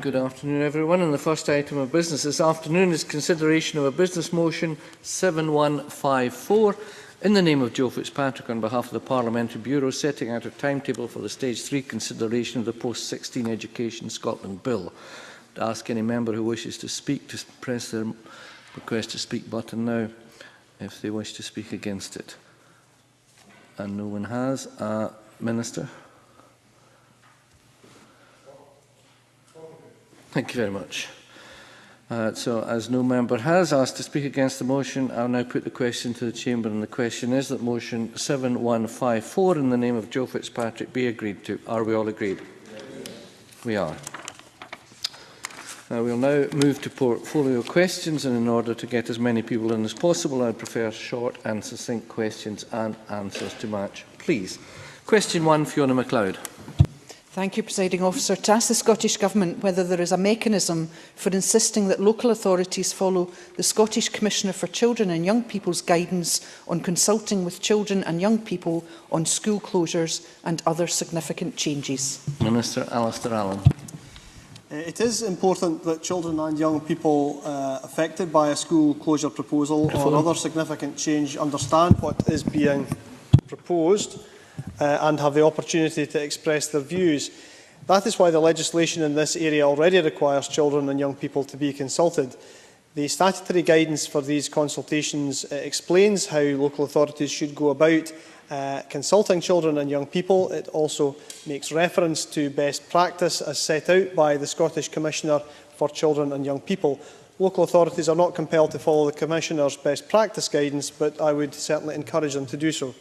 Good afternoon, everyone. And the first item of business this afternoon is consideration of a business motion 7154 in the name of Joe Fitzpatrick on behalf of the Parliamentary Bureau, setting out a timetable for the Stage 3 consideration of the Post-16 Education Scotland Bill. To ask any member who wishes to speak to press their request to speak button now if they wish to speak against it. And no one has. Minister? Thank you very much. So, as no member has asked to speak against the motion, I will now put the question to the Chamber, and the question is that motion 7154 in the name of Joe Fitzpatrick be agreed to. Are we all agreed? Yes. We are. We will now move to portfolio questions, and in order to get as many people in as possible, I would prefer short and succinct questions and answers to match. Please. Question 1, Fiona MacLeod. Thank you, Presiding Officer. To ask the Scottish Government whether there is a mechanism for insisting that local authorities follow the Scottish Commissioner for Children and Young People's guidance on consulting with children and young people on school closures and other significant changes. Minister Alistair Allen. It is important that children and young people affected by a school closure proposal or other significant change understand what is being proposed and have the opportunity to express their views. That is why the legislation in this area already requires children and young people to be consulted. The statutory guidance for these consultations explains how local authorities should go about consulting children and young people. It also makes reference to best practice as set out by the Scottish Commissioner for Children and Young People. Local authorities are not compelled to follow the Commissioner's best practice guidance, but I would certainly encourage them to do so.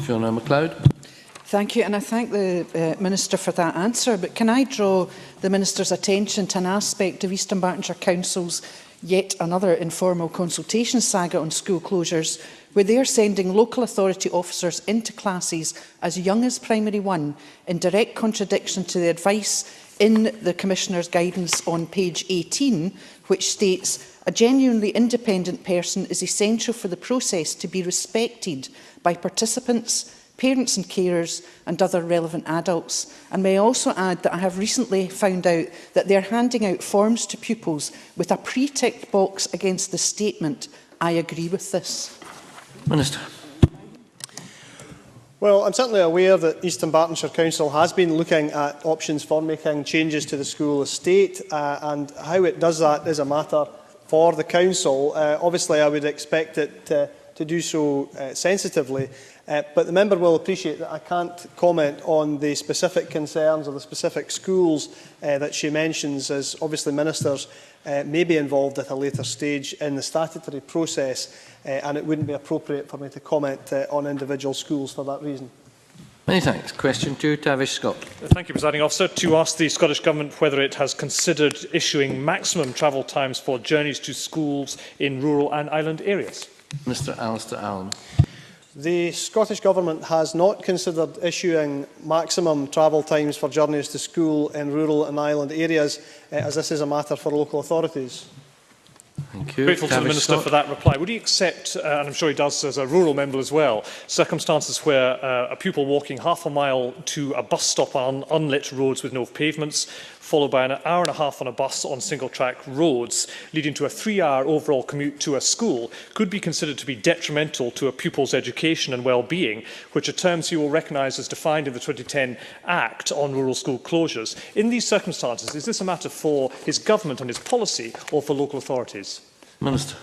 Fiona MacLeod. Thank you, and I thank the Minister for that answer. But can I draw the Minister's attention to an aspect of East Dunbartonshire Council's yet another informal consultation saga on school closures, where they are sending local authority officers into classes as young as Primary 1, in direct contradiction to the advice in the Commissioner's guidance on page 18, which states, "A genuinely independent person is essential for the process to be respected by participants, parents and carers and other relevant adults." And may I also add that I have recently found out that they are handing out forms to pupils with a pre-ticked box against the statement, "I agree with this." Minister. Well, I'm certainly aware that East Dunbartonshire Council has been looking at options for making changes to the school estate, and how it does that is a matter for the Council. Obviously, I would expect it to do so sensitively, but the member will appreciate that I can't comment on the specific concerns or the specific schools that she mentions, as obviously ministers may be involved at a later stage in the statutory process, and it wouldn't be appropriate for me to comment on individual schools for that reason. Many thanks. Question 2, Tavish Scott. Thank you, Presiding Officer. To ask the Scottish Government whether it has considered issuing maximum travel times for journeys to schools in rural and island areas. Mr Alistair Allen. The Scottish Government has not considered issuing maximum travel times for journeys to school in rural and island areas, as this is a matter for local authorities. Thank you. Grateful to the Minister for that reply. Would he accept, and I'm sure he does as a rural member as well, circumstances where a pupil walking half a mile to a bus stop on unlit roads with no pavements, followed by an hour and a half on a bus on single-track roads, leading to a 3-hour overall commute to a school, could be considered to be detrimental to a pupil's education and well-being, which are terms you will recognise as defined in the 2010 Act on rural school closures. In these circumstances, is this a matter for his government and his policy, or for local authorities? Minister.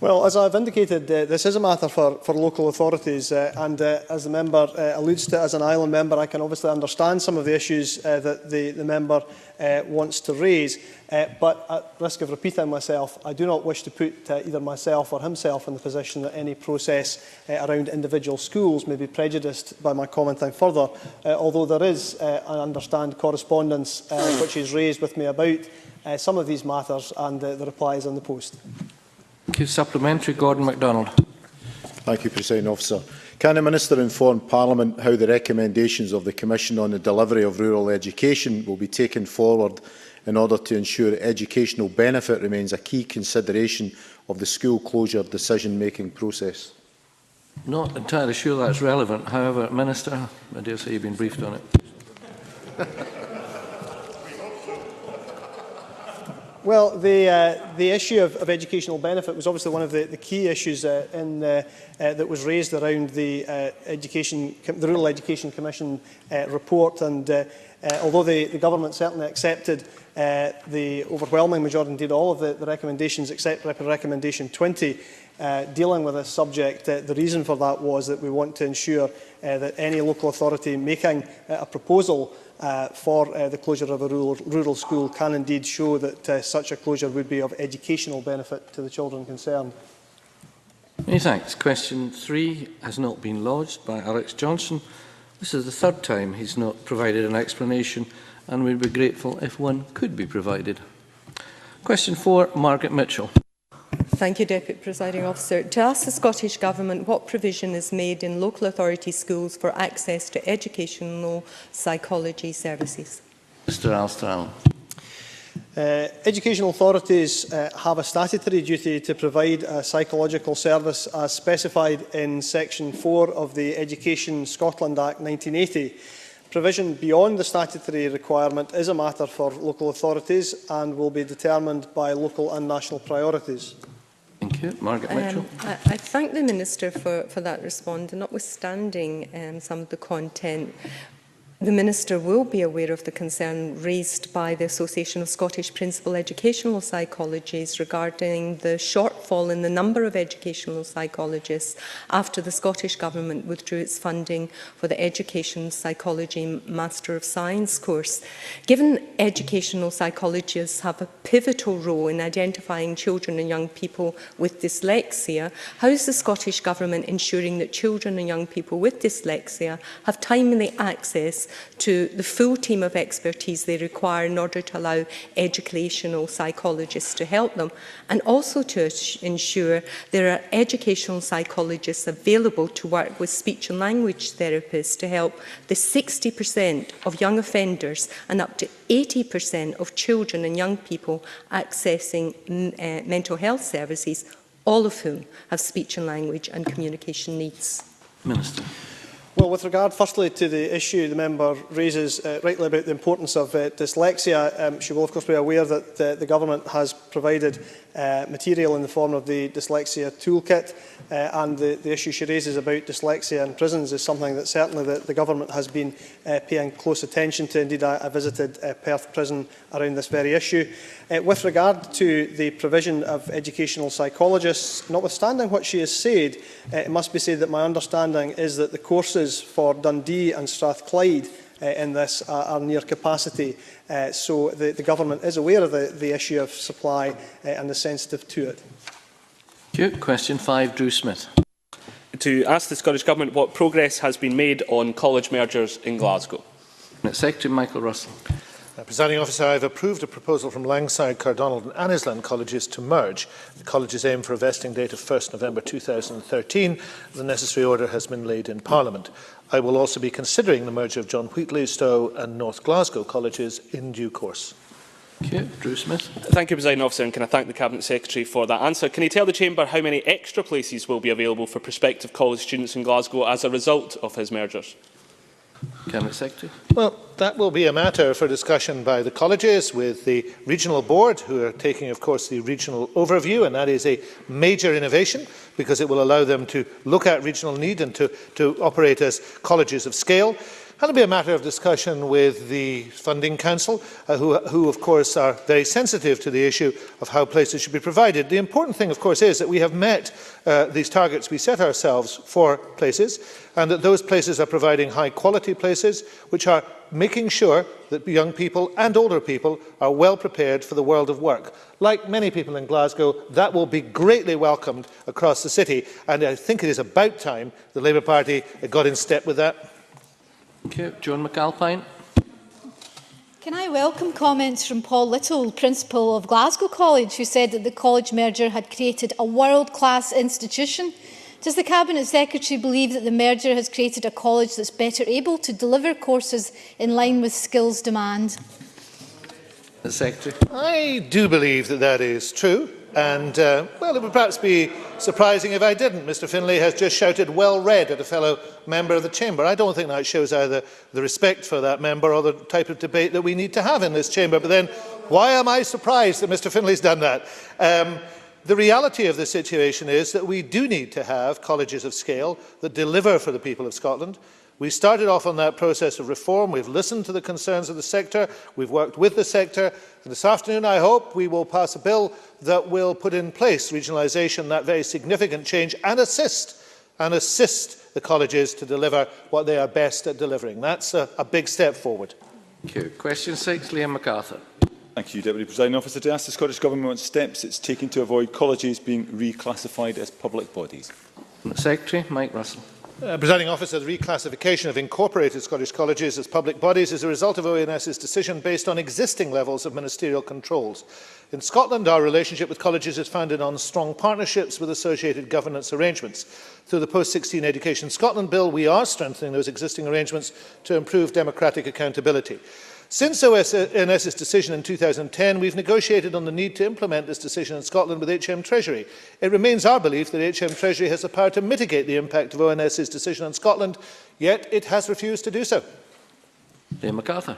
Well, as I've indicated, this is a matter for local authorities, and as the member alludes to, as an island member, I can obviously understand some of the issues that the member wants to raise, but at risk of repeating myself, I do not wish to put either myself or himself in the position that any process around individual schools may be prejudiced by my commenting further, although there is, I understand, correspondence which is raised with me about some of these matters, and the reply is in the post. Thank you. Supplementary, Gordon MacDonald. Thank you, Presiding Officer. Can the Minister inform Parliament how the recommendations of the Commission on the delivery of rural education will be taken forward in order to ensure educational benefit remains a key consideration of the school closure decision-making process? Not entirely sure that's relevant. However, Minister, I dare say you've been briefed on it. Well, the issue of educational benefit was obviously one of the key issues that was raised around the Rural Education Commission report. And although the government certainly accepted the overwhelming majority, indeed all of the recommendations except recommendation 20, dealing with this subject, the reason for that was that we want to ensure that any local authority making a proposal for the closure of a rural school can indeed show that such a closure would be of educational benefit to the children concerned. Many thanks. Question 3 has not been lodged by Alex Johnson. This is the third time he's not provided an explanation, and we'd be grateful if one could be provided. Question 4, Margaret Mitchell. Thank you, Deputy Presiding Officer. To ask the Scottish Government what provision is made in local authority schools for access to educational psychology services. Mr Alistair Allen. Educational authorities have a statutory duty to provide a psychological service as specified in Section 4 of the Education Scotland Act 1980. Provision beyond the statutory requirement is a matter for local authorities and will be determined by local and national priorities. Thank you. Margaret Mitchell. I thank the Minister for that response, and notwithstanding some of the content, the Minister will be aware of the concern raised by the Association of Scottish Principal Educational Psychologists regarding the shortfall in the number of educational psychologists after the Scottish Government withdrew its funding for the Education Psychology Master of Science course. Given educational psychologists have a pivotal role in identifying children and young people with dyslexia, how is the Scottish Government ensuring that children and young people with dyslexia have timely access to the full team of expertise they require in order to allow educational psychologists to help them, and also to ensure there are educational psychologists available to work with speech and language therapists to help the 60% of young offenders and up to 80% of children and young people accessing mental health services, all of whom have speech and language and communication needs. Minister. Well, with regard firstly to the issue the member raises rightly about the importance of dyslexia, she will of course be aware that the Government has provided material in the form of the dyslexia toolkit, and the issue she raises about dyslexia in prisons is something that certainly the Government has been paying close attention to. Indeed, I visited Perth Prison around this very issue. With regard to the provision of educational psychologists, notwithstanding what she has said, it must be said that my understanding is that the courses for Dundee and Strathclyde in this are near capacity. So the Government is aware of the issue of supply and is sensitive to it. Thank you. Question 5, Drew Smith. To ask the Scottish Government what progress has been made on college mergers in Glasgow. Secretary Michael Russell. Presiding Officer, I have approved a proposal from Langside, Cardonald and Annisland colleges to merge. The colleges aim for a vesting date of 1st November 2013. The necessary order has been laid in Parliament. I will also be considering the merger of John Wheatley, Stowe and North Glasgow colleges in due course. Thank you. Drew Smith. Thank you, Presiding Officer, and can I thank the Cabinet Secretary for that answer. Can he tell the Chamber how many extra places will be available for prospective college students in Glasgow as a result of his mergers? Cabinet Secretary. Well, that will be a matter for discussion by the colleges with the regional board, who are taking, of course, the regional overview, and that is a major innovation because it will allow them to look at regional need and to operate as colleges of scale. And it'll be a matter of discussion with the Funding Council, who of course are very sensitive to the issue of how places should be provided. The important thing, of course, is that we have met these targets we set ourselves for places, and that those places are providing high-quality places, which are making sure that young people and older people are well prepared for the world of work. Like many people in Glasgow, that will be greatly welcomed across the city, and I think it is about time the Labour Party got in step with that. Thank you. Joan McAlpine. Can I welcome comments from Paul Little, Principal of Glasgow College, who said that the college merger had created a world-class institution? Does the Cabinet Secretary believe that the merger has created a college that's better able to deliver courses in line with skills demand? The Secretary. I do believe that that is true. And, well, it would perhaps be surprising if I didn't. Mr Finlay has just shouted well read at a fellow member of the Chamber. I don't think that shows either the respect for that member or the type of debate that we need to have in this Chamber. But then Why am I surprised that Mr Finlay's done that? The reality of the situation is that we do need to have colleges of scale that deliver for the people of Scotland. We started off on that process of reform. We've listened to the concerns of the sector. We've worked with the sector. And this afternoon, I hope, we will pass a bill that will put in place regionalisation, that very significant change, and assist the colleges to deliver what they are best at delivering. That's a big step forward. Thank you. Question 6, Liam MacArthur. Thank you, Deputy Presiding Officer. To ask the Scottish Government what steps it's taking to avoid colleges being reclassified as public bodies. Secretary, Mike Russell. Presiding Officer, the reclassification of incorporated Scottish colleges as public bodies is a result of ONS's decision based on existing levels of ministerial controls. In Scotland, our relationship with colleges is founded on strong partnerships with associated governance arrangements. Through the Post-16 Education Scotland Bill, we are strengthening those existing arrangements to improve democratic accountability. Since ONS's decision in 2010, we've negotiated on the need to implement this decision in Scotland with HM Treasury. It remains our belief that HM Treasury has the power to mitigate the impact of ONS's decision on Scotland, yet it has refused to do so. Liam MacArthur.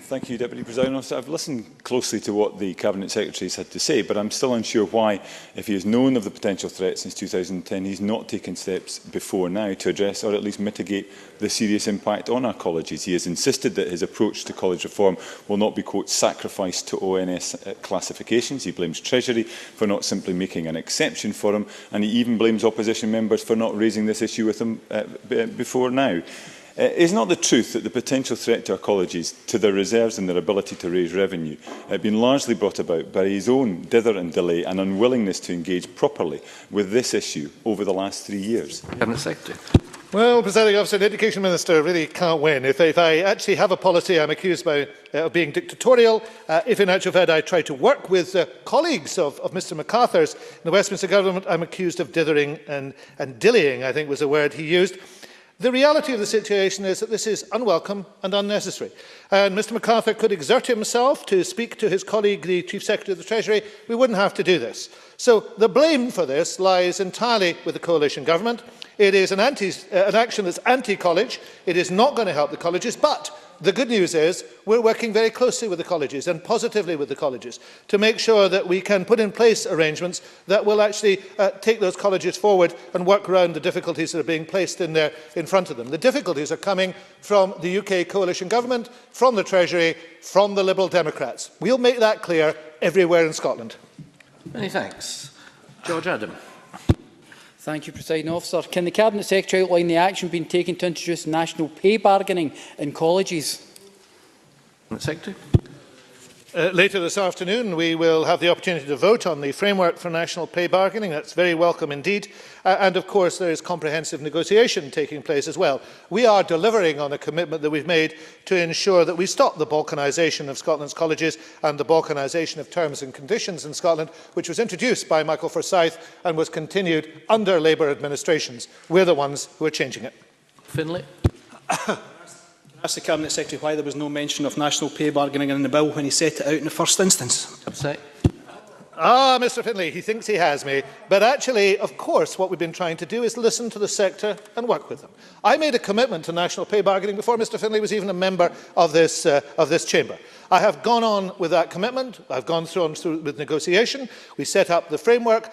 Thank you, Deputy Presiding Officer. I've listened closely to what the Cabinet Secretary has had to say, but I'm still unsure why, if he has known of the potential threat since 2010, he's not taken steps before now to address or at least mitigate the serious impact on our colleges. He has insisted that his approach to college reform will not be, quote, sacrificed to ONS classifications. He blames Treasury for not simply making an exception for him, and he even blames opposition members for not raising this issue with him before now. Is not the truth that the potential threat to our colleges, to their reserves and their ability to raise revenue, have been largely brought about by his own dither and delay and unwillingness to engage properly with this issue over the last 3 years? Cabinet Secretary. Well, Presiding Officer, the Education Minister really can't win. If I actually have a policy, I'm accused of being dictatorial. If in actual fact I try to work with colleagues of Mr MacArthur's in the Westminster Government, I'm accused of dithering and dillying, I think was the word he used. The reality of the situation is that this is unwelcome and unnecessary. And Mr MacArthur could exert himself to speak to his colleague, the Chief Secretary of the Treasury. We wouldn't have to do this. So the blame for this lies entirely with the coalition government. It is an action that's anti-college. It is not going to help the colleges, but the good news is we're working very closely with the colleges and positively with the colleges to make sure that we can put in place arrangements that will actually take those colleges forward and work around the difficulties that are being placed in front of them. The difficulties are coming from the UK coalition government, from the Treasury, from the Liberal Democrats. We'll make that clear everywhere in Scotland. Many thanks. George Adam. Thank you, Presiding Officer. Can the Cabinet Secretary outline the action being taken to introduce national pay bargaining in colleges? Cabinet Secretary. Later this afternoon, we will have the opportunity to vote on the framework for national pay bargaining. That's very welcome indeed. And of course, there is comprehensive negotiation taking place as well. We are delivering on a commitment that we've made to ensure that we stop the balkanisation of Scotland's colleges and the balkanisation of terms and conditions in Scotland, which was introduced by Michael Forsyth and was continued under Labour administrations. We're the ones who are changing it. Finlay. Ask the Cabinet Secretary why there was no mention of national pay bargaining in the bill when he set it out in the first instance. Upset. Mr Finlay, he thinks he has me. But actually, of course, what we've been trying to do is listen to the sector and work with them. I made a commitment to national pay bargaining before Mr Finlay was even a member of this chamber. I have gone on with that commitment. I've gone through with negotiation. We set up the framework.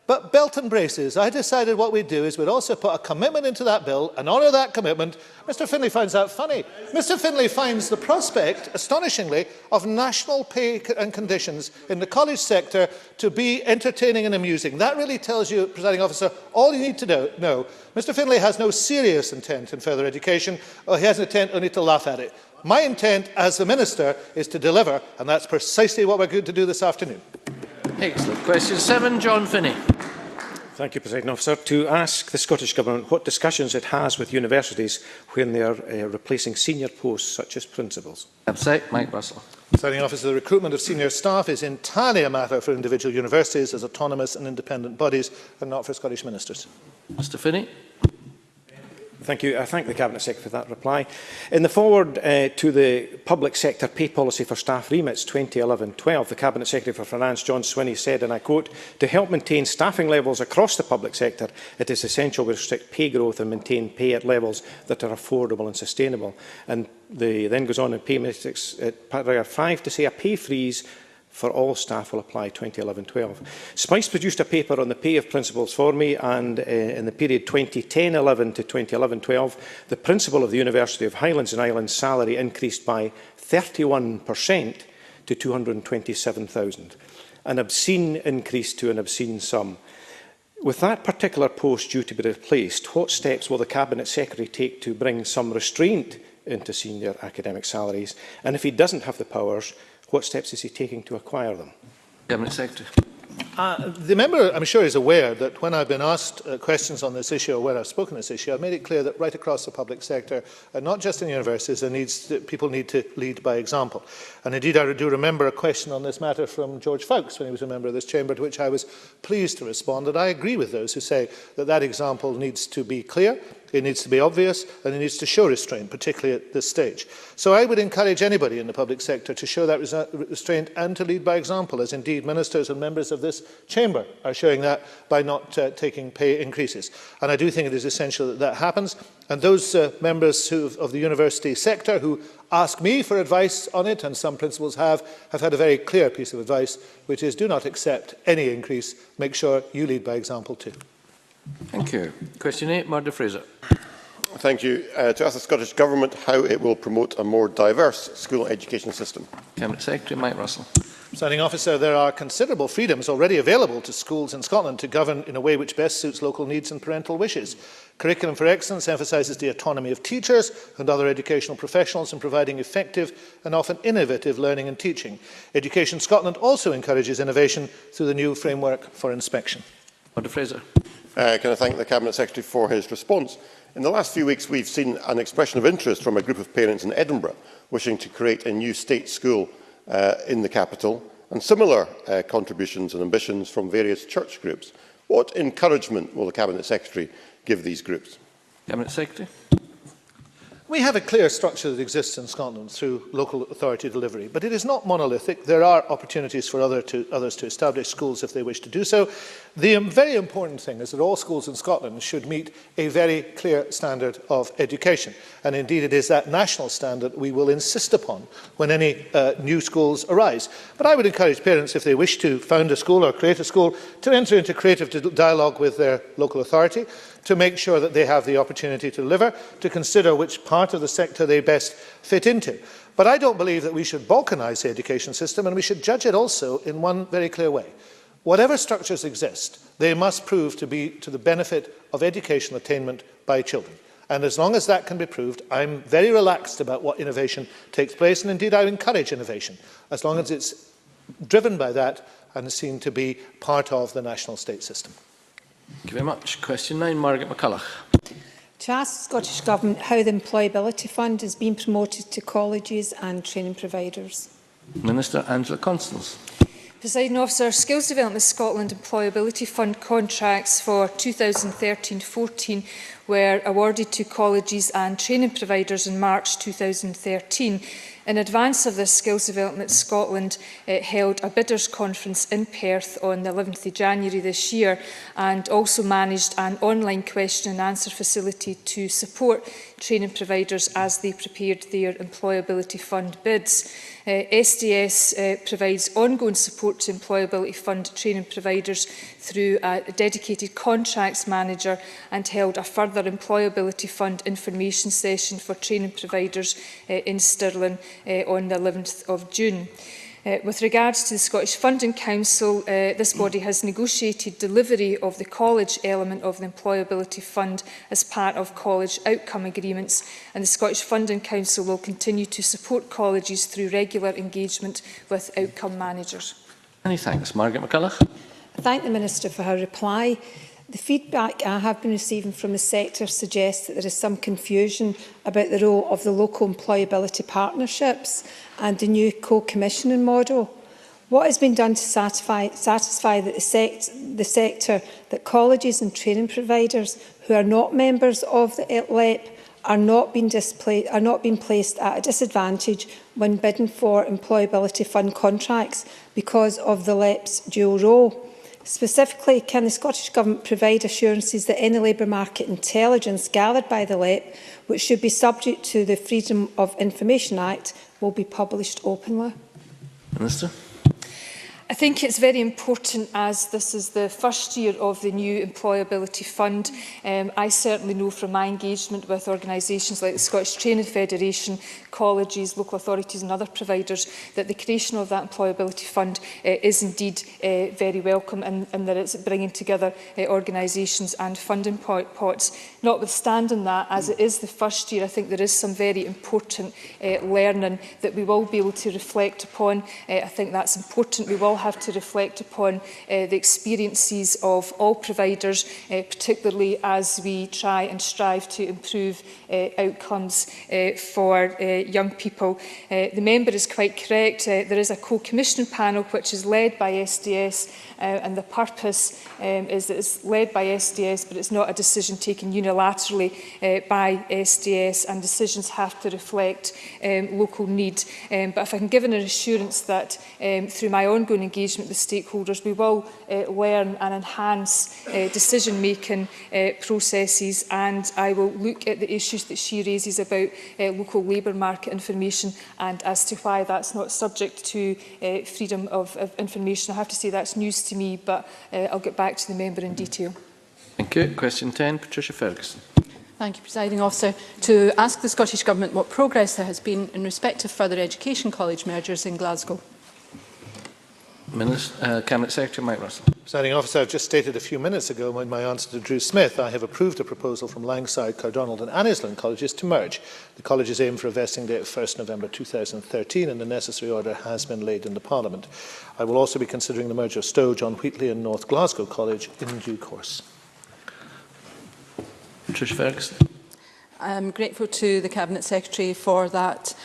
But belt and braces, I decided what we'd do is we'd also put a commitment into that bill and honour that commitment. Mr Finlay finds that funny. Mr Finlay finds the prospect, astonishingly, of national pay and conditions in the college sector to be entertaining and amusing. That really tells you, Presiding Officer, all you need to know. Mr Finlay has no serious intent in further education, or he has an intent only to laugh at it. My intent as the Minister is to deliver, and that's precisely what we're going to do this afternoon. Excellent. Question 7, John Finney. Thank you, President Officer. To ask the Scottish Government what discussions it has with universities when they are replacing senior posts such as principals. Upset. Mike Russell. Presiding Officer, the recruitment of senior staff is entirely a matter for individual universities as autonomous and independent bodies and not for Scottish ministers. Mr Finney. Thank you. I thank the Cabinet Secretary for that reply. In the forward to the public sector pay policy for staff remits 2011-12, the Cabinet Secretary for Finance, John Swinney, said, and I quote, "To help maintain staffing levels across the public sector, it is essential we restrict pay growth and maintain pay at levels that are affordable and sustainable." And then goes on in pay metrics at paragraph 5 to say a pay freeze for all staff will apply 2011-12. Spice produced a paper on the pay of principals for me, and in the period 2010-11 to 2011-12, the principal of the University of Highlands and Islands' salary increased by 31% to $227,000, an obscene increase to an obscene sum. With that particular post due to be replaced, what steps will the Cabinet Secretary take to bring some restraint into senior academic salaries? And if he doesn't have the powers, what steps is he taking to acquire them? Cabinet Secretary. The member, I'm sure, is aware that when I've been asked questions on this issue or where I've spoken on this issue, I've made it clear that right across the public sector, not just in universities, people need to lead by example. And indeed, I do remember a question on this matter from George Fawkes when he was a member of this chamber, to which I was pleased to respond that I agree with those who say that that example needs to be clear, it needs to be obvious, and it needs to show restraint, particularly at this stage. So I would encourage anybody in the public sector to show that restraint and to lead by example, as indeed ministers and members of this chamber are showing that by not taking pay increases. And I do think it is essential that that happens. And those members of the university sector who ask me for advice on it, and some principals have had a very clear piece of advice, which is do not accept any increase. Make sure you lead by example too. Thank you. Question 8, Murdo Fraser. Thank you. To ask the Scottish Government how it will promote a more diverse school education system. Cabinet Secretary Mike Russell. Presiding Officer, there are considerable freedoms already available to schools in Scotland to govern in a way which best suits local needs and parental wishes. Curriculum for Excellence emphasises the autonomy of teachers and other educational professionals in providing effective and often innovative learning and teaching. Education Scotland also encourages innovation through the new framework for inspection. Murdo Fraser. Can I thank the Cabinet Secretary for his response? In the last few weeks, we've seen an expression of interest from a group of parents in Edinburgh wishing to create a new state school in the capital, and similar contributions and ambitions from various church groups. What encouragement will the Cabinet Secretary give these groups? Cabinet Secretary. We have a clear structure that exists in Scotland through local authority delivery, but it is not monolithic. There are opportunities for others to establish schools if they wish to do so. The very important thing is that all schools in Scotland should meet a very clear standard of education. And indeed, it is that national standard we will insist upon when any new schools arise. But I would encourage parents, if they wish to found a school or create a school, to enter into creative dialogue with their local authority, to make sure that they have the opportunity to deliver, to consider which part of the sector they best fit into. But I don't believe that we should balkanise the education system, and we should judge it also in one very clear way. Whatever structures exist, they must prove to be to the benefit of educational attainment by children. And as long as that can be proved, I'm very relaxed about what innovation takes place, and indeed I encourage innovation, as long as it's driven by that and is seen to be part of the national state system. Thank you very much. Question 9, Margaret McCulloch. To ask the Scottish Government how the Employability Fund is being promoted to colleges and training providers. Minister Angela Constance. Presiding Officer, Skills Development Scotland Employability Fund contracts for 2013-14 were awarded to colleges and training providers in March 2013. In advance of this, Skills Development Scotland held a bidders conference in Perth on the 11th of January this year, and also managed an online question and answer facility to support training providers as they prepared their Employability Fund bids. SDS provides ongoing support to Employability Fund training providers through a dedicated contracts manager, and held a further Employability Fund information session for training providers in Stirling on the 11th of June. With regards to the Scottish Funding Council, this body has negotiated delivery of the college element of the Employability Fund as part of college outcome agreements, and the Scottish Funding Council will continue to support colleges through regular engagement with outcome managers. Many thanks. Margaret McCulloch. I thank the Minister for her reply. The feedback I have been receiving from the sector suggests that there is some confusion about the role of the local employability partnerships and the new co-commissioning model. What has been done to satisfy that the sector that colleges and training providers who are not members of the LEP are not being placed at a disadvantage when bidding for employability fund contracts because of the LEP's dual role? Specifically, can the Scottish Government provide assurances that any labour market intelligence gathered by the LEP, which should be subject to the Freedom of Information Act, will be published openly? Minister. I think it's very important, as this is the first year of the new Employability Fund. I certainly know from my engagement with organisations like the Scottish Training Federation, colleges, local authorities and other providers that the creation of that Employability Fund is indeed very welcome, and that it's bringing together organisations and funding pots. Notwithstanding that, as it is the first year, I think there is some very important learning that we will be able to reflect upon. I think that's important. We will have to reflect upon the experiences of all providers, particularly as we try and strive to improve outcomes for young people. The member is quite correct. There is a co-commissioning panel which is led by SDS, and the purpose is that it's led by SDS, but it's not a decision taken unilaterally by SDS, and decisions have to reflect local need. But if I can give an assurance that through my ongoing engagement with stakeholders, we will learn and enhance decision-making processes, and I will look at the issues that she raises about local labour market information and as to why that's not subject to freedom of information. I have to say that's news to me, but I'll get back to the member in detail. Thank you. Question 10, Patricia Ferguson. Thank you, Presiding Officer. To ask the Scottish Government what progress there has been in respect of further education college mergers in Glasgow. Cabinet Secretary Mike Russell. Presiding Officer, I've just stated a few minutes ago in my answer to Drew Smith, I have approved a proposal from Langside, Cardonald and Annisland colleges to merge. The colleges aim for a vesting date of 1st November 2013, and the necessary order has been laid in the Parliament. I will also be considering the merger of Stowe, John Wheatley and North Glasgow College in due course. Patricia Ferguson. I'm grateful to the Cabinet Secretary for that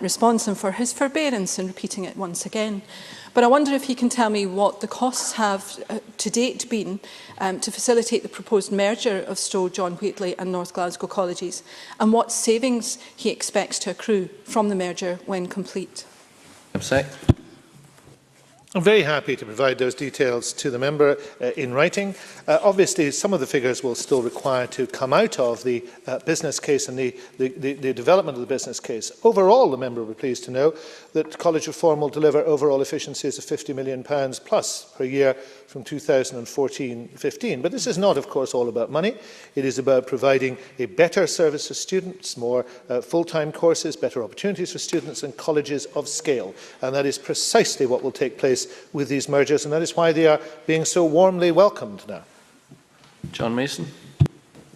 response and for his forbearance in repeating it once again. But I wonder if he can tell me what the costs have to date been to facilitate the proposed merger of Stowe, John Wheatley and North Glasgow colleges, and what savings he expects to accrue from the merger when complete. I'm very happy to provide those details to the member in writing. Obviously, some of the figures will still require to come out of the business case and the development of the business case. Overall, the member will be pleased to know that college reform will deliver overall efficiencies of £50 million plus per year from 2014-15. But this is not, of course, all about money. It is about providing a better service to students, more full-time courses, better opportunities for students and colleges of scale. And that is precisely what will take place with these mergers, and that is why they are being so warmly welcomed now. John Mason.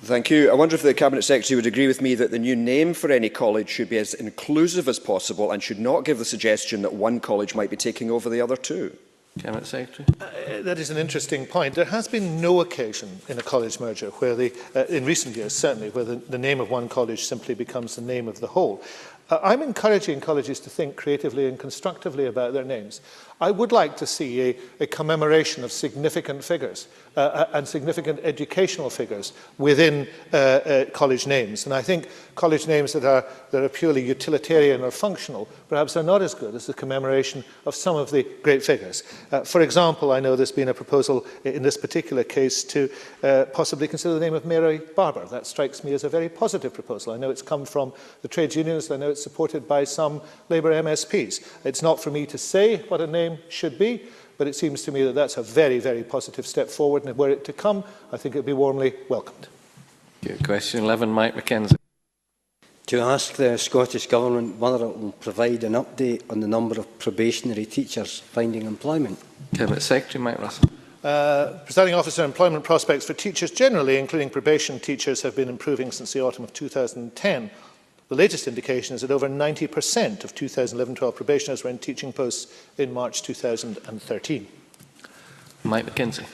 Thank you. I wonder if the Cabinet Secretary would agree with me that the new name for any college should be as inclusive as possible and should not give the suggestion that one college might be taking over the other two. Cabinet Secretary. That is an interesting point. There has been no occasion in a college merger where in recent years certainly, where the name of one college simply becomes the name of the whole. I'm encouraging colleges to think creatively and constructively about their names. I would like to see a commemoration of significant figures and significant educational figures within college names. And I think college names that are purely utilitarian or functional perhaps are not as good as the commemoration of some of the great figures. For example, I know there's been a proposal in this particular case to possibly consider the name of Mary Barber. That strikes me as a very positive proposal. I know it's come from the trades unions. I know it's supported by some Labour MSPs. It's not for me to say what a name should be, but it seems to me that that's a very, very positive step forward, and were it to come, I think it would be warmly welcomed. Question 11, Mike McKenzie. To ask the Scottish Government whether it will provide an update on the number of probationary teachers finding employment. Cabinet Secretary Mike Russell. Presiding Officer, employment prospects for teachers generally, including probation teachers, have been improving since the autumn of 2010. The latest indication is that over 90% of 2011-12 probationers were in teaching posts in March 2013. Mike McKenzie.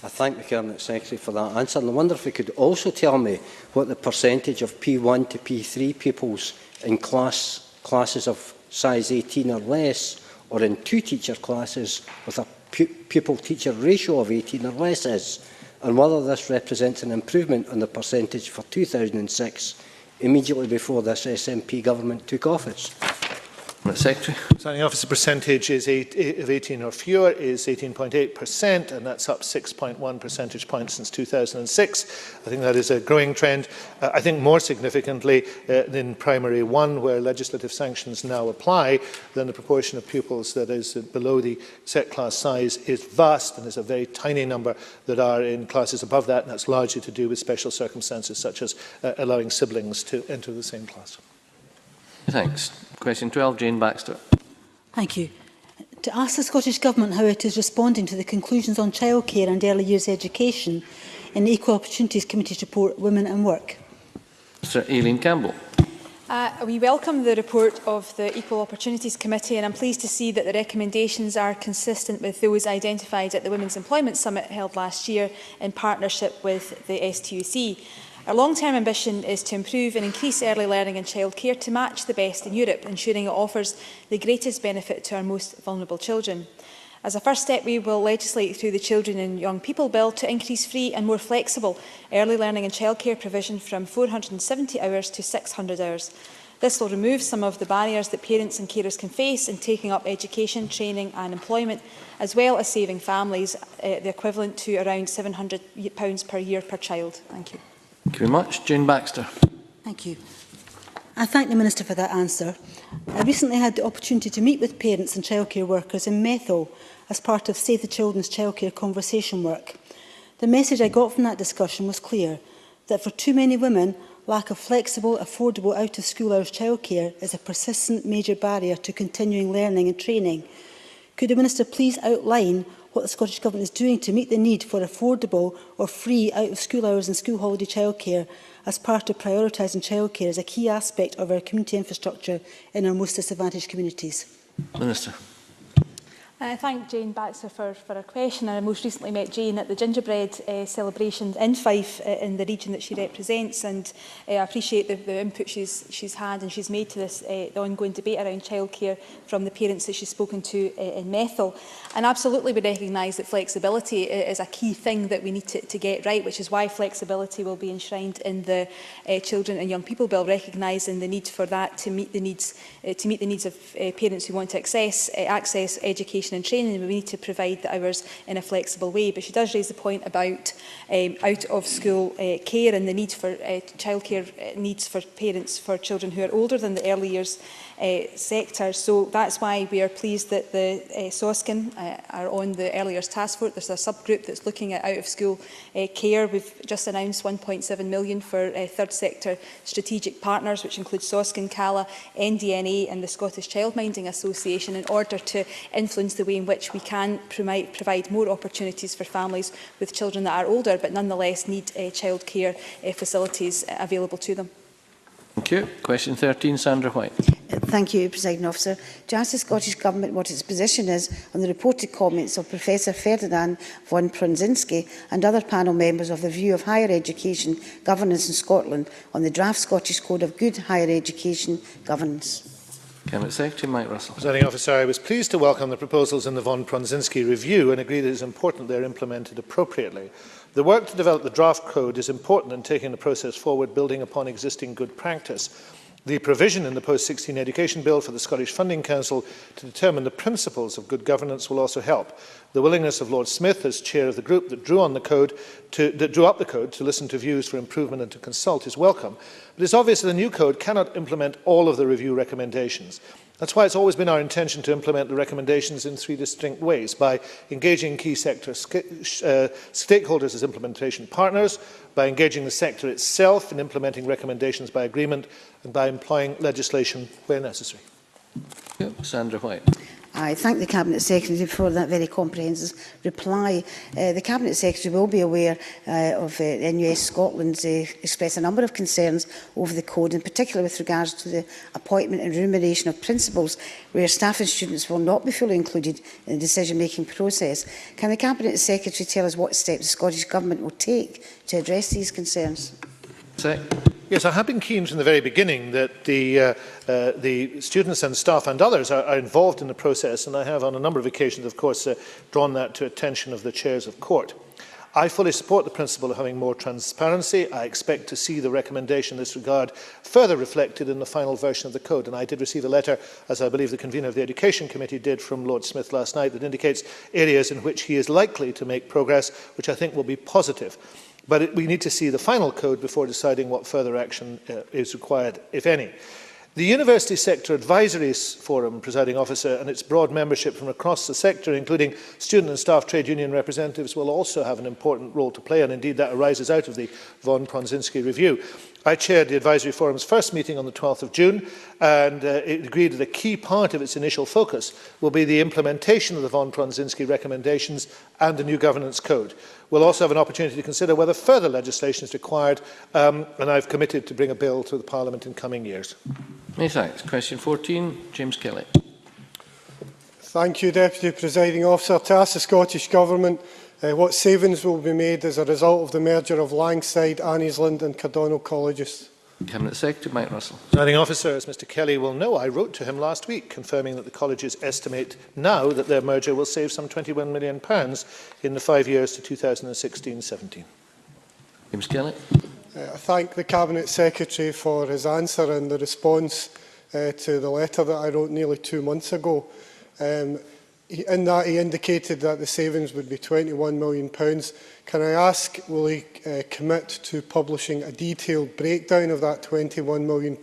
I thank the Cabinet Secretary for that answer, and I wonder if he could also tell me what the percentage of P1 to P3 pupils in classes of size 18 or less or in 2 teacher classes with a pupil-teacher ratio of 18 or less is, and whether this represents an improvement on the percentage for 2006, immediately before this SNP government took office. Secretary. Signing officer percentage is of 18 or fewer is 18.8%, and that's up 6.1 percentage points since 2006. I think that is a growing trend. I think more significantly in primary 1, where legislative sanctions now apply, then the proportion of pupils that is below the set class size is vast, and there's a very tiny number that are in classes above that, and that's largely to do with special circumstances such as allowing siblings to enter the same class. Thanks. Question 12, Jane Baxter. Thank you. To ask the Scottish Government how it is responding to the conclusions on childcare and early years education in the Equal Opportunities Committee's report, Women and Work. Sir Aileen Campbell. We welcome the report of the Equal Opportunities Committee, and I'm pleased to see that the recommendations are consistent with those identified at the Women's Employment Summit held last year in partnership with the STUC. Our long-term ambition is to improve and increase early learning and childcare to match the best in Europe, ensuring it offers the greatest benefit to our most vulnerable children. As a first step, we will legislate through the Children and Young People Bill to increase free and more flexible early learning and childcare provision from 470 hours to 600 hours. This will remove some of the barriers that parents and carers can face in taking up education, training and employment, as well as saving families the equivalent to around £700 per year per child. Thank you. Thank you very much. Jane Baxter. Thank you. I thank the Minister for that answer. I recently had the opportunity to meet with parents and childcare workers in Methil as part of Save the Children's childcare conversation work. The message I got from that discussion was clear, that for too many women, lack of flexible, affordable out-of-school hours childcare is a persistent major barrier to continuing learning and training. Could the Minister please outline what the Scottish Government is doing to meet the need for affordable or free out-of-school hours and school holiday childcare as part of prioritising childcare as a key aspect of our community infrastructure in our most disadvantaged communities? Minister. I thank Jane Baxter for her question. I most recently met Jane at the gingerbread celebrations in Fife in the region that she represents, and I appreciate the input she's had and she's made to this the ongoing debate around childcare from the parents that she's spoken to in Methil. And absolutely we recognise that flexibility is a key thing that we need to get right, which is why flexibility will be enshrined in the Children and Young People Bill, recognising the need for that to meet the needs of parents who want to access education and training. We need to provide the hours in a flexible way. But she does raise the point about out-of-school care and the need for childcare needs for parents for children who are older than the early years sector. So that's why we are pleased that the SOSCN are on the early years task force. There's a subgroup that's looking at out-of-school care. We've just announced £1.7 million for third sector strategic partners, which include SOSCN, CALA, NDNA and the Scottish Childminding Association, in order to influence the way in which we can provide more opportunities for families with children that are older but nonetheless need childcare facilities available to them. Thank you. Question 13, Sandra White. Thank you, Presiding Officer. To ask the Scottish Government what its position is on the reported comments of Professor Ferdinand von Prunzinski and other panel members of the View of Higher Education Governance in Scotland on the draft Scottish Code of Good Higher Education Governance. Cabinet Secretary Mike Russell. Presiding Officer, I was pleased to welcome the proposals in the von Prunzinski review and agree that it is important they are implemented appropriately. The work to develop the draft code is important in taking the process forward, building upon existing good practice. The provision in the Post-16 Education Bill for the Scottish Funding Council to determine the principles of good governance will also help. The willingness of Lord Smith, as chair of the group that drew up the code to listen to views for improvement and to consult, is welcome. But it's obvious that the new code cannot implement all of the review recommendations. That's why it's always been our intention to implement the recommendations in three distinct ways: by engaging key sector stakeholders as implementation partners, by engaging the sector itself in implementing recommendations by agreement, and by employing legislation where necessary. Sandra White. I thank the Cabinet Secretary for that very comprehensive reply. The Cabinet Secretary will be aware of NUS Scotland's expressed a number of concerns over the code, in particular with regards to the appointment and remuneration of principals, where staff and students will not be fully included in the decision-making process. Can the Cabinet Secretary tell us what steps the Scottish Government will take to address these concerns? Yes, I have been keen from the very beginning that the students and staff and others are involved in the process, and I have on a number of occasions, of course, drawn that to attention of the chairs of court. I fully support the principle of having more transparency. I expect to see the recommendation in this regard further reflected in the final version of the code. And I did receive a letter, as I believe the convener of the Education Committee did, from Lord Smith last night that indicates areas in which he is likely to make progress, which I think will be positive. But we need to see the final code before deciding what further action is required, if any. The University Sector Advisory Forum, Presiding Officer, and its broad membership from across the sector, including student and staff trade union representatives, will also have an important role to play, and indeed that arises out of the Von Pronzinski review. I chaired the Advisory Forum's first meeting on the 12th of June, and it agreed that a key part of its initial focus will be the implementation of the Von Pronzinski recommendations and the new governance code. We'll also have an opportunity to consider whether further legislation is required, and I've committed to bring a bill to the Parliament in coming years. Many thanks. Question 14, James Kelly. Thank you, Deputy Presiding Officer. To ask the Scottish Government what savings will be made as a result of the merger of Langside, Anniesland and Cardonal colleges. Cabinet Secretary Mike Russell. Presiding Officer, as Mr Kelly will know, I wrote to him last week confirming that the colleges estimate now that their merger will save some £21 million in the 5 years to 2016-17. James Kelly. I thank the Cabinet Secretary for his answer and the response to the letter that I wrote nearly 2 months ago. In that, he indicated that the savings would be £21 million. Can I ask, will he commit to publishing a detailed breakdown of that £21 million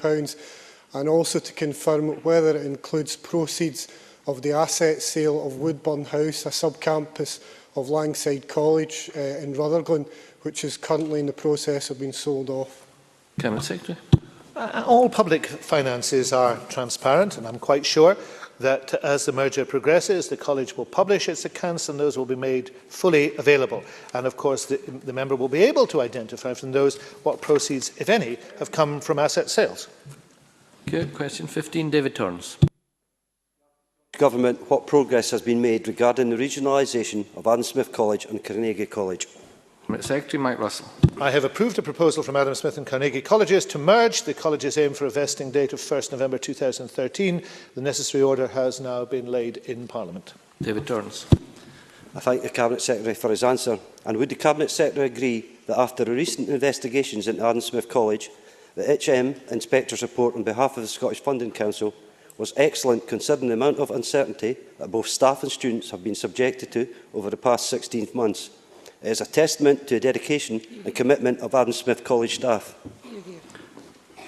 and also to confirm whether it includes proceeds of the asset sale of Woodburn House, a sub-campus of Langside College in Rutherglen, which is currently in the process of being sold off? Cabinet Secretary. All public finances are transparent, and I'm quite sure that as the merger progresses, the college will publish its accounts and those will be made fully available. And of course, the member will be able to identify from those what proceeds, if any, have come from asset sales. Good. Question 15, David Torrance. Government, what progress has been made regarding the regionalisation of Adam Smith College and Carnegie College? Secretary Mike Russell. I have approved a proposal from Adam Smith and Carnegie Colleges to merge. The colleges aim for a vesting date of 1st November 2013. The necessary order has now been laid in Parliament. David Torrance. I thank the Cabinet Secretary for his answer. And would the Cabinet Secretary agree that after the recent investigations into Adam Smith College, the HM Inspector's report on behalf of the Scottish Funding Council was excellent considering the amount of uncertainty that both staff and students have been subjected to over the past 16 months? It is a testament to the dedication and commitment of Adam Smith College staff.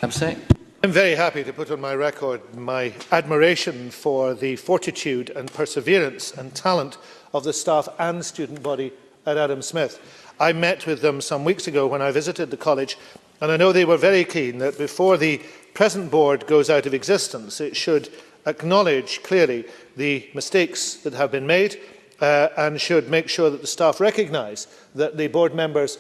I'm very happy to put on my record my admiration for the fortitude and perseverance and talent of the staff and student body at Adam Smith. I met with them some weeks ago when I visited the college, and I know they were very keen that before the present board goes out of existence, it should acknowledge clearly the mistakes that have been made, and should make sure that the staff recognise that the board members,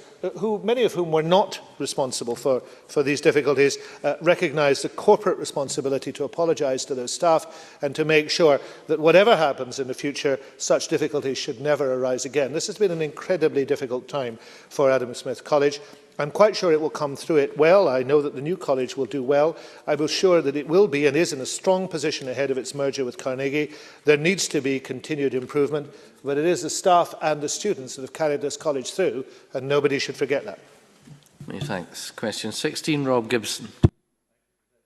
many of whom were not responsible for these difficulties, recognise the corporate responsibility to apologise to those staff and to make sure that whatever happens in the future, such difficulties should never arise again. This has been an incredibly difficult time for Adam Smith College. I'm quite sure it will come through it well. I know that the new college will do well. I will sure that it will be and is in a strong position ahead of its merger with Carnegie. There needs to be continued improvement, but it is the staff and the students that have carried this college through, and nobody should forget that. Many thanks. Question 16, Rob Gibson.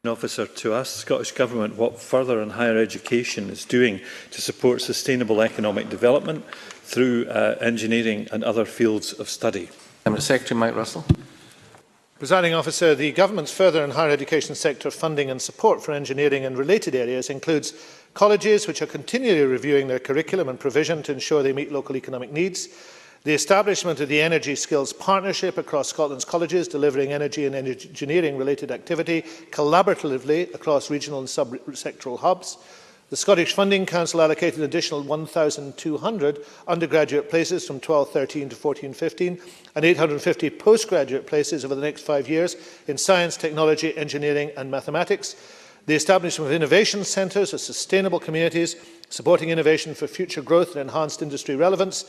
Officer, to ask the Scottish Government what further and higher education is doing to support sustainable economic development through engineering and other fields of study. Cabinet Secretary Mike Russell. Presiding Officer, the Government's further and higher education sector funding and support for engineering and related areas includes colleges which are continually reviewing their curriculum and provision to ensure they meet local economic needs, the establishment of the Energy Skills Partnership across Scotland's colleges, delivering energy and engineering related activity collaboratively across regional and sub-sectoral hubs. The Scottish Funding Council allocated an additional 1,200 undergraduate places from 12-13 to 14-15 and 850 postgraduate places over the next 5 years in science, technology, engineering and mathematics. The establishment of innovation centres of sustainable communities, supporting innovation for future growth and enhanced industry relevance,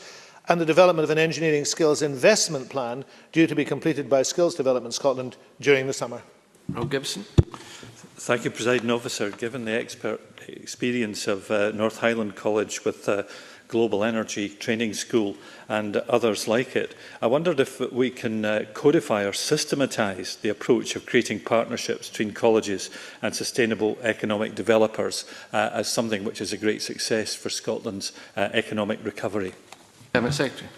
and the development of an engineering skills investment plan due to be completed by Skills Development Scotland during the summer. Rob Gibson. Thank you, Presiding Officer. Given the experience of North Highland College with Global Energy Training School and others like it, I wondered if we can codify or systematise the approach of creating partnerships between colleges and sustainable economic developers as something which is a great success for Scotland's economic recovery. Cabinet Secretary.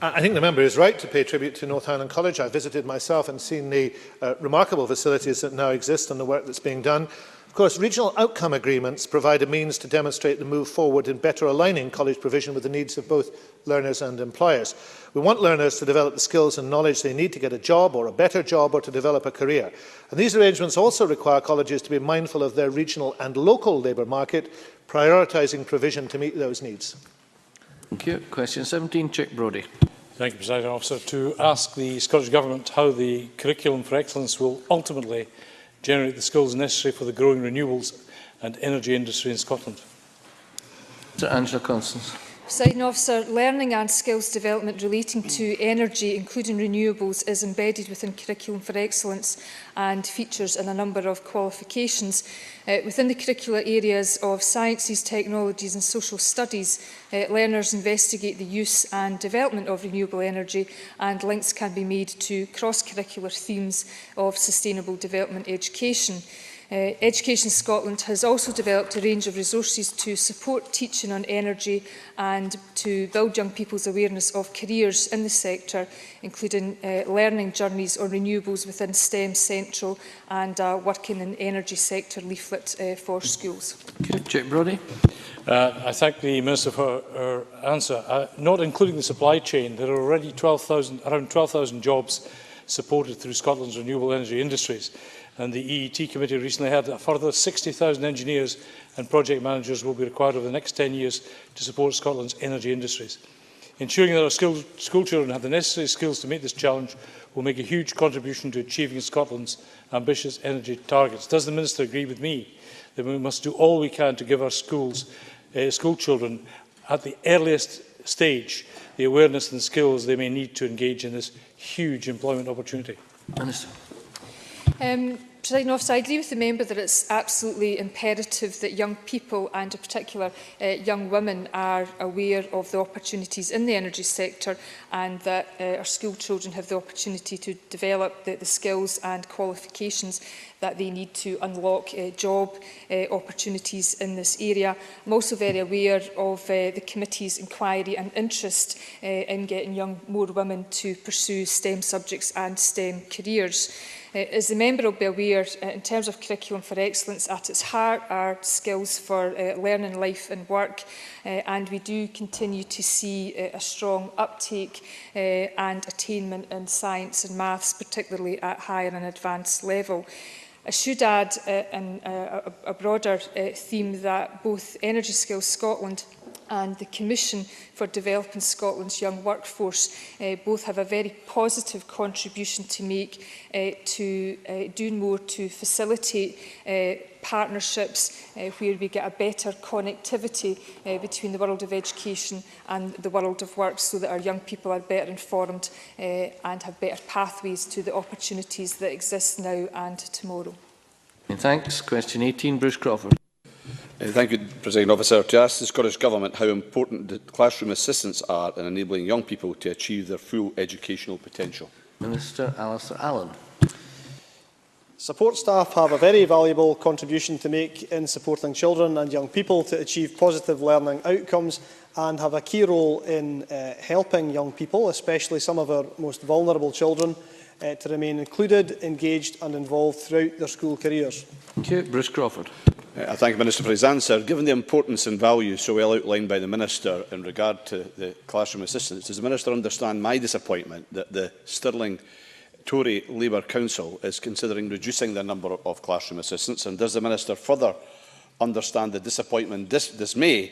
I think the member is right to pay tribute to North Highland College. I visited myself and seen the remarkable facilities that now exist and the work that's being done. Of course, regional outcome agreements provide a means to demonstrate the move forward in better aligning college provision with the needs of both learners and employers. We want learners to develop the skills and knowledge they need to get a job or a better job or to develop a career. And these arrangements also require colleges to be mindful of their regional and local labour market, prioritising provision to meet those needs. Thank you. Question 17, Chick Brodie. Thank you, Presiding Officer. To ask the Scottish Government how the Curriculum for Excellence will ultimately generate the skills necessary for the growing renewables and energy industry in Scotland. Sir Angela Constance. Presiding Officer, learning and skills development relating to energy, including renewables, is embedded within Curriculum for Excellence and features in a number of qualifications. Within the curricular areas of sciences, technologies and social studies, learners investigate the use and development of renewable energy, and links can be made to cross-curricular themes of sustainable development education. Education Scotland has also developed a range of resources to support teaching on energy and to build young people's awareness of careers in the sector, including learning journeys on renewables within STEM Central and Working in Energy Sector leaflet for schools. Okay, Chick Brodie. I thank the Minister for her answer. Not including the supply chain, there are already around 12,000 jobs supported through Scotland's renewable energy industries. And the EET Committee recently had that a further 60,000 engineers and project managers will be required over the next 10 years to support Scotland's energy industries. Ensuring that our school children have the necessary skills to meet this challenge will make a huge contribution to achieving Scotland's ambitious energy targets. Does the Minister agree with me that we must do all we can to give our school children at the earliest stage the awareness and skills they may need to engage in this huge employment opportunity? Minister. Presiding Officer, I agree with the member that it's absolutely imperative that young people, and in particular young women, are aware of the opportunities in the energy sector, and that our school children have the opportunity to develop the skills and qualifications that they need to unlock job opportunities in this area. I'm also very aware of the committee's inquiry and interest in getting more women to pursue STEM subjects and STEM careers. As the member will be aware, in terms of Curriculum for Excellence, at its heart are skills for learning, life and work, and we do continue to see a strong uptake and attainment in science and maths, particularly at higher and advanced level. I should add a broader theme that both Energy Skills Scotland and the Commission for Developing Scotland's Young Workforce both have a very positive contribution to make to doing more to facilitate partnerships where we get a better connectivity between the world of education and the world of work, so that our young people are better informed and have better pathways to the opportunities that exist now and tomorrow. Thanks. Question 18, Bruce Crawford. Thank you, Presiding Officer. To ask the Scottish Government how important the classroom assistants are in enabling young people to achieve their full educational potential. Minister Alistair Allen. Support staff have a very valuable contribution to make in supporting children and young people to achieve positive learning outcomes, and have a key role in helping young people, especially some of our most vulnerable children, to remain included, engaged and involved throughout their school careers. Thank you. Bruce Crawford. I thank the Minister for his answer. Given the importance and value so well outlined by the Minister in regard to the classroom assistants, does the Minister understand my disappointment that the Stirling Tory Labour Council is considering reducing the number of classroom assistants? And does the Minister further understand the disappointment, dismay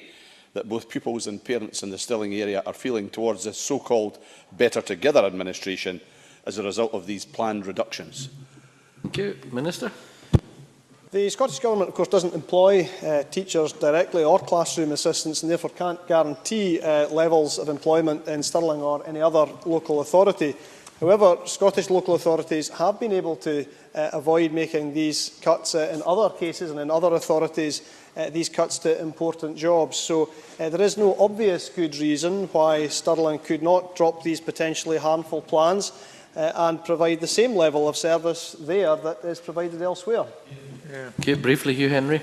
that both pupils and parents in the Stirling area are feeling towards this so-called Better Together administration as a result of these planned reductions? Thank you. Minister. The Scottish Government, of course, doesn't employ teachers directly or classroom assistants, and therefore can't guarantee levels of employment in Stirling or any other local authority. However, Scottish local authorities have been able to avoid making these cuts in other cases, and in other authorities these cuts to important jobs. So there is no obvious good reason why Stirling could not drop these potentially harmful plans and provide the same level of service there that is provided elsewhere. Okay, briefly, Hugh Henry.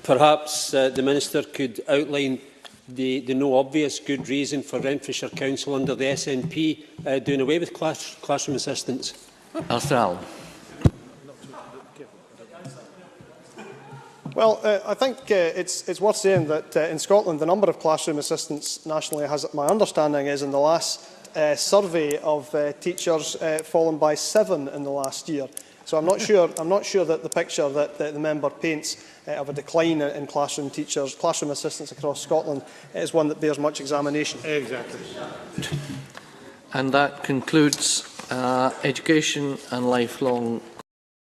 Perhaps the Minister could outline the no obvious good reason for Renfrewshire Council under the SNP doing away with classroom assistants. Alistair Allen. Well, I think it's worth saying that in Scotland the number of classroom assistants nationally has, my understanding is, in the last survey of teachers fallen by 7 in the last year. So I'm not sure that the picture that the member paints of a decline in classroom assistants across Scotland is one that bears much examination. Exactly. And that concludes Education and Lifelong